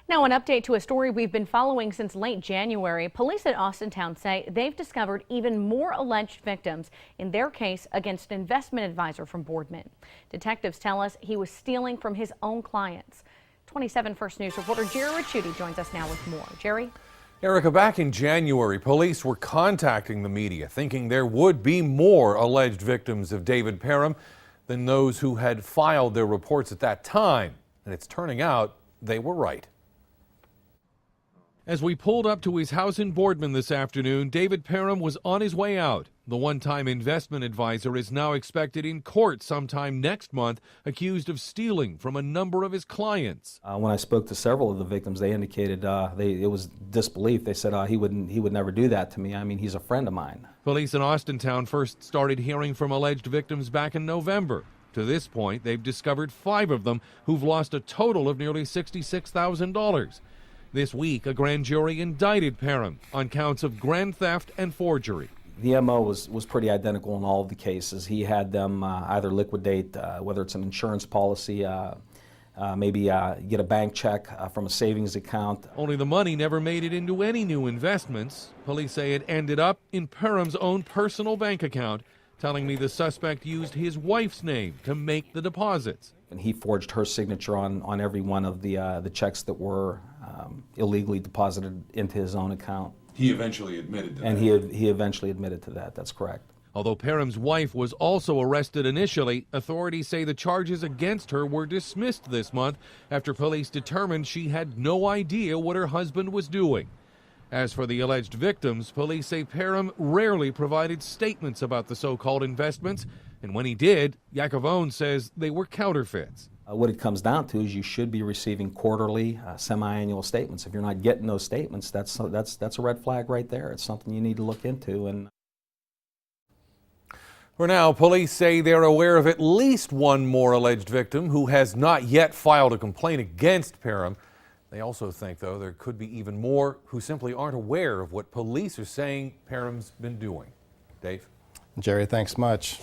Now, an update to a story we've been following since late January. Police at Austintown say they've discovered even more alleged victims in their case against an investment advisor from Boardman. Detectives tell us he was stealing from his own clients. 27 First News reporter Gerry Ricciutti joins us now with more. Jerry? Erica, back in January, police were contacting the media thinking there would be more alleged victims of David Parham than those who had filed their reports at that time. And it's turning out they were right. As we pulled up to his house in Boardman this afternoon, David Parham was on his way out. The one-time investment advisor is now expected in court sometime next month, accused of stealing from a number of his clients. When I spoke to several of the victims, they indicated it was disbelief. They said he would never do that to me. I mean, he's a friend of mine. Police in Austintown first started hearing from alleged victims back in November. To this point, they've discovered 5 of them who've lost a total of nearly $66,000. This week, a grand jury indicted Parham on counts of grand theft and forgery. The MO was pretty identical in all of the cases. He had them either liquidate, whether it's an insurance policy, maybe get a bank check from a savings account. Only the money never made it into any new investments. Police say it ended up in Parham's own personal bank account, telling me the suspect used his wife's name to make the deposits. And he forged her signature on every one of the checks that were illegally deposited into his own account. He eventually admitted to that. And he eventually admitted to that. That's correct. Although Parham's wife was also arrested initially, authorities say the charges against her were dismissed this month after police determined she had no idea what her husband was doing. As for the alleged victims, police say Parham rarely provided statements about the so-called investments, and when he did, Yakovone says they were counterfeits. What it comes down to is you should be receiving quarterly, semi-annual statements. If you're not getting those statements, that's a red flag right there. It's something you need to look into. And for now, police say they're aware of at least one more alleged victim who has not yet filed a complaint against Parham. They also think, though, there could be even more who simply aren't aware of what police are saying Parham's been doing. Dave? Jerry, thanks much.